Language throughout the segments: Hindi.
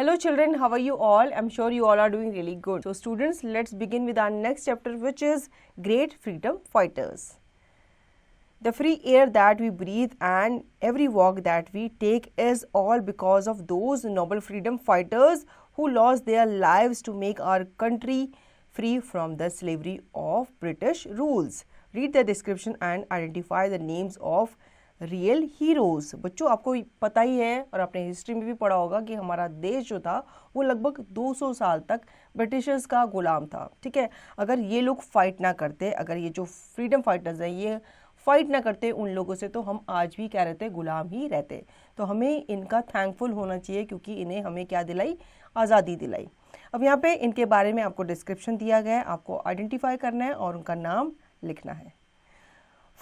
Hello children, how are you all? I'm sure you all are doing really good. So students, let's begin with our next chapter, which is Great Freedom Fighters. The free air that we breathe and every walk that we take is all because of those noble freedom fighters who lost their lives to make our country free from the slavery of British rules. Read the description and identify the names of real heroes. बच्चों, आपको पता ही है और आपने हिस्ट्री में भी पढ़ा होगा कि हमारा देश जो था वो लगभग 200 साल तक ब्रिटिशर्स का गुलाम था। ठीक है, अगर ये लोग फाइट ना करते, अगर ये जो फ्रीडम फाइटर्स हैं ये फाइट ना करते उन लोगों से, तो हम आज भी क्या रहते, गुलाम ही रहते। तो हमें इनका थैंकफुल होना चाहिए क्योंकि इन्हें हमें क्या दिलाई, आज़ादी दिलाई। अब यहाँ पे इनके बारे में आपको डिस्क्रिप्शन दिया गया है, आपको आइडेंटिफाई करना है और उनका नाम लिखना है।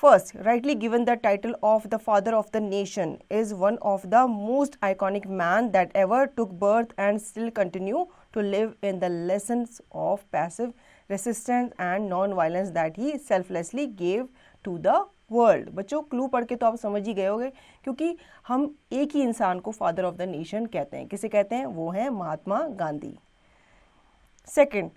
First, rightly given the title of the father of the nation is one of the most iconic man that ever took birth and still continue to live in the lessons of passive resistance and non-violence that he selflessly gave to the world। बच्चों, क्लू पढ़ के तो आप समझ ही गए होंगे क्योंकि हम एक ही इंसान को फादर ऑफ द नेशन कहते हैं। किसे कहते हैं? वो है Mahatma Gandhi. Second,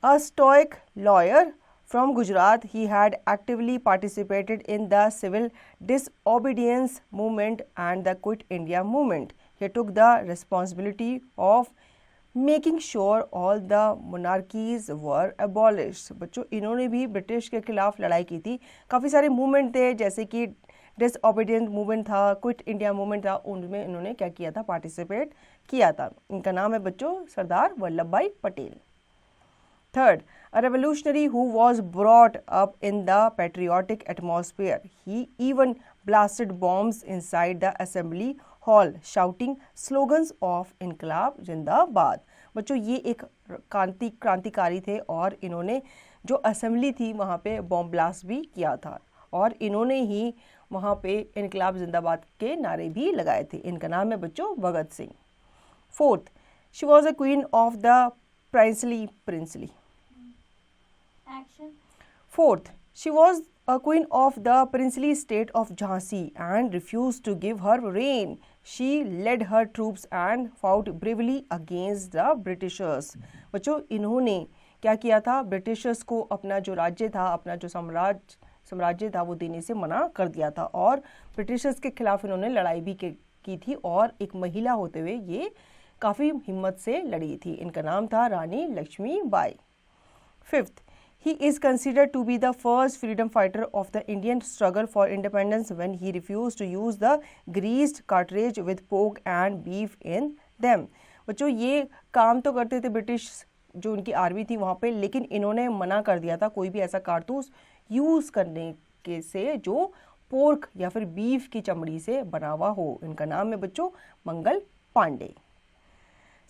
a stoic lawyer from Gujarat, he had actively participated in the civil disobedience movement and the Quit India movement. He took the responsibility of making sure all the monarchies were abolished। बच्चों, इन्होंने भी ब्रिटिश के खिलाफ लड़ाई की थी। काफ़ी सारे मूवमेंट थे, जैसे कि डिसओबीडियंस मूवमेंट था, क्विट इंडिया मूवमेंट था, उनमें इन्होंने क्या किया था, पार्टिसिपेट किया था। इनका नाम है बच्चों सरदार वल्लभ भाई Patel. Third, a revolutionary who was brought up in the patriotic atmosphere. He even blasted bombs inside the assembly hall, shouting slogans of इनकलाब जिंदाबाद। बच्चों, ये एक क्रांतिकारी थे और इन्होंने जो असेंबली थी वहाँ पे बॉम्ब ब्लास्ट भी किया था और इन्होंने ही वहाँ पे इनकलाब जिंदाबाद के नारे भी लगाए थे। इनका नाम है बच्चों Bhagat Singh. Fourth, she was a queen of the princely. Action. Fourth, she was a queen of the princely state of Jhansi and refused to give her reign. She led her troops and fought bravely against the Britishers। बच्चों, इन्होंने क्या किया था, ब्रिटिशर्स को अपना जो राज्य था, अपना जो साम्राज्य था वो देने से मना कर दिया था और ब्रिटिशर्स के खिलाफ इन्होंने लड़ाई भी की थी और एक महिला होते हुए ये काफ़ी हिम्मत से लड़ी थी। इनका नाम था Rani Lakshmibai. Fifth, he is considered to be the first freedom fighter of the Indian struggle for independence when he refused to use the greased cartridge with pork and beef in them। बच्चों, ये काम तो करते थे ब्रिटिश जो उनकी आर्मी थी वहाँ पे, लेकिन इन्होंने मना कर दिया था कोई भी ऐसा कारतूस यूज़ करने के से जो पोर्क या फिर बीफ की चमड़ी से बना हुआ हो। इनका नाम है बच्चों Mangal Pandey.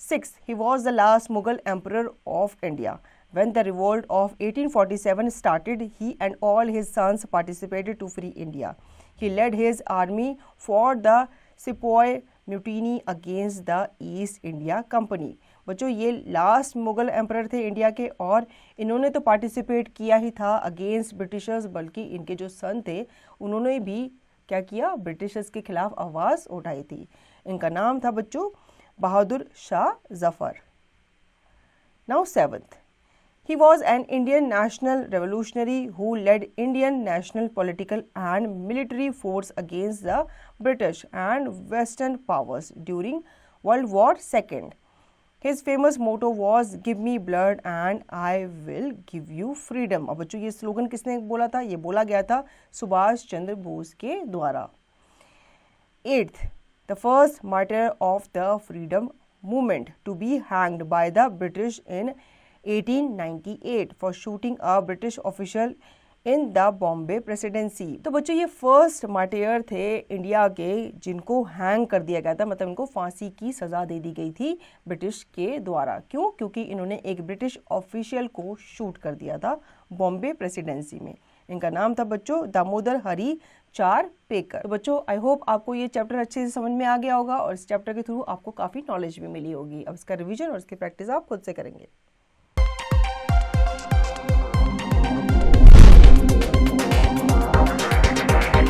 Sixth, he was the last Mughal emperor of India. When the revolt of 1847 started, he and all his sons participated to free India. He led his army for the Sepoy mutiny against the East India Company। बच्चों, ये लास्ट मुगल एम्परर थे इंडिया के और इन्होंने तो पार्टिसिपेट किया ही था अगेंस्ट ब्रिटिशर्स, बल्कि इनके जो सन थे उन्होंने भी क्या किया, ब्रिटिशर्स के खिलाफ आवाज़ उठाई थी। इनका नाम था बच्चों Bahadur Shah Zafar. Now seventh, he was an Indian national revolutionary who led Indian national political and military force against the British and Western powers during World War II. His famous motto was "Give me blood and I will give you freedom"। अब बच्चों, ये स्लोगन किसने बोला था? ये बोला गया था सुभाष चंद्र बोस के द्वारा। Eighth, the first martyr of the freedom movement to be hanged by the British in 1898 for shooting a British official in the Bombay Presidency। तो बच्चों, ये फर्स्ट मार्टियर थे इंडिया के जिनको हैंग कर दिया गया था, मतलब इनको फांसी की सज़ा दे दी गई थी ब्रिटिश के द्वारा। क्यों? क्योंकि इन्होंने एक ब्रिटिश ऑफिशियल को शूट कर दिया था बॉम्बे प्रेसिडेंसी में। इनका नाम था बच्चों दामोदर हरी चारपेकर। तो बच्चों, आई होप आपको ये चैप्टर अच्छे से समझ में आ गया होगा और इस चैप्टर के थ्रू आपको काफ़ी नॉलेज भी मिली होगी। अब इसका रिवीजन और इसकी प्रैक्टिस आप खुद से करेंगे।